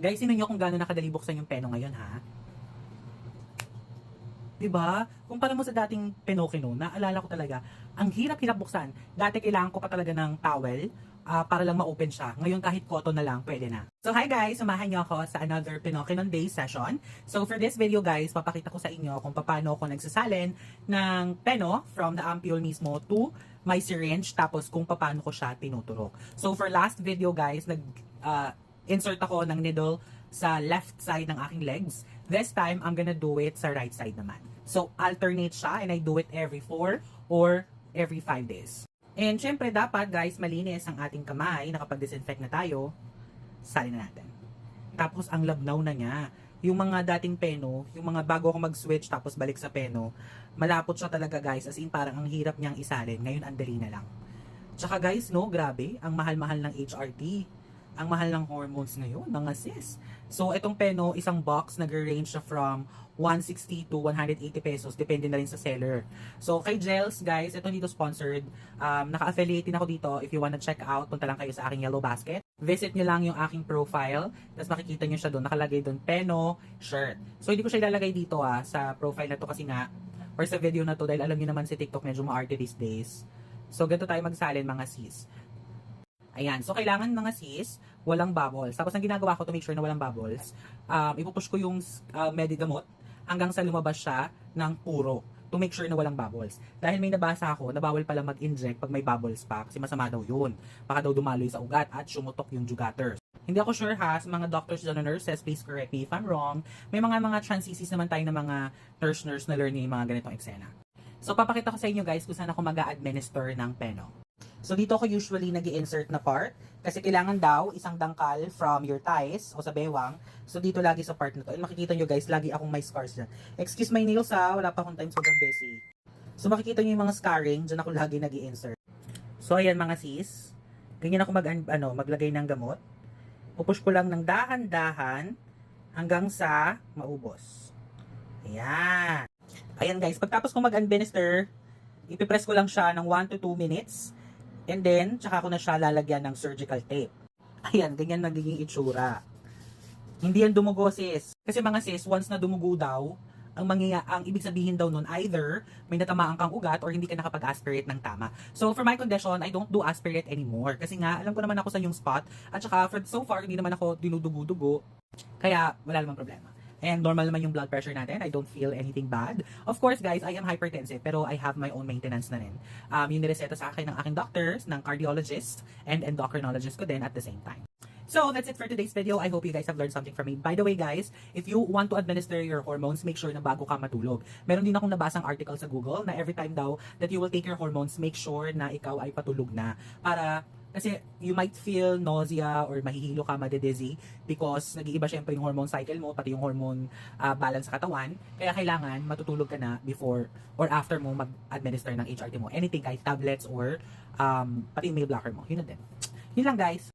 Guys, sino nyo kung gaano nakadali buksan yung peno ngayon, ha? Diba? Kumpara mo sa dating Pinokino, naalala ko talaga, ang hirap-hirap buksan. Dati kailangan ko pa talaga ng towel para lang ma-open siya. Ngayon kahit cotton na lang, pwede na. So hi guys, samahan niyo ako sa another Pinokinon Day session. So for this video guys, papakita ko sa inyo kung paano ako nagsasalin ng peno from the ampule mismo to my syringe, tapos kung paano ko siya tinuturok. So for last video guys, insert ako ng needle sa left side ng aking legs. This time, I'm gonna do it sa right side naman. So, alternate siya and I do it every 4 or every 5 days. And syempre, dapat guys, malinis ang ating kamay. Nakapag-disinfect na tayo, salin na natin. Tapos, ang labnaw na niya. Yung mga dating peno, yung mga bago ako mag-switch tapos balik sa peno, malapot siya talaga guys. As in, parang ang hirap niyang isalin. Ngayon, ang dali na lang. Tsaka guys, no, grabe, ang mahal-mahal ng HRT. Ang mahal ng hormones ngayon, mga sis. So, itong peno, isang box, nag-range siya from 160 to 180 pesos. Depende na rin sa seller. So, kay Gels, guys, ito dito sponsored. Naka-affiliate din ako dito. If you wanna check out, punta lang kayo sa aking Yellow Basket. Visit nyo lang yung aking profile. Tapos makikita nyo siya doon. Nakalagay doon, peno, shirt. So, hindi ko siya ilalagay dito sa profile na to kasi nga, or sa video na to, dahil alam niyo naman si TikTok medyo maarte these days. So, ganito tayo magsalin, mga sis. Ayan. So, kailangan mga sis, walang bubbles. Tapos, ang ginagawa ko to make sure na walang bubbles, ipupush ko yung Medigamot hanggang sa lumabas siya ng puro to make sure na walang bubbles. Dahil may nabasa ako na bawal pala mag-inject pag may bubbles pa kasi masama daw yun. Baka daw dumaloy sa ugat at sumutok yung jugular. Hindi ako sure ha, sa mga doctors and nurses, please correct me if I'm wrong. May mga transisis naman tayo na mga nurse na learning yung mga ganitong eksena. So, papakita ko sa inyo guys kung saan ako mag-a-administer ng peno. So, dito ako usually nag-i-insert na part kasi kailangan daw isang dangkal from your thighs o sa bewang. So, dito lagi sa part na to. And makikita nyo guys, lagi akong may scars dyan. Excuse my nails ha, wala pa akong time, sobrang busy. So, makikita nyo yung mga scarring, dyan ako lagi nag-i-insert. So, ayan mga sis. Ganyan ako maglagay ng gamot. Pupush ko lang ng dahan-dahan hanggang sa maubos. Ayan. Ayan guys, pagtapos ko mag-administer, ipipress ko lang siya ng 1 to 2 minutes. And then, tsaka ko na siya lalagyan ng surgical tape. Ayan, ganyan nagiging itsura. Hindi yan dumugo, sis. Kasi mga sis, once na dumugo daw, ang ibig sabihin daw nun, either may natamaan kang ugat or hindi ka nakapag-aspirate ng tama. So, for my condition, I don't do aspirate anymore. Kasi nga, alam ko naman ako sa yung spot. At saka, so far, hindi naman ako dinudugo-dugo. Kaya, wala namang problema. And normal naman yung blood pressure natin. I don't feel anything bad. Of course, guys, I am hypertensive, pero I have my own maintenance na rin. Yung nireseta sa akin ng aking doctors, ng cardiologist, and endocrinologist ko din at the same time. So, that's it for today's video. I hope you guys have learned something from me. By the way, guys, if you want to administer your hormones, make sure na bago ka matulog. Meron din akong nabasang article sa Google na every time daw that you will take your hormones, make sure na ikaw ay patulog na. Kasi you might feel nausea or mahihilo ka, madidizzy because nag-iiba syempre yung hormone cycle mo, pati yung hormone balance sa katawan. Kaya kailangan matutulog ka na before or after mo mag-administer ng HRT mo. Anything, kahit tablets or pati yung meal blocker mo. Yun na din. Yun lang guys.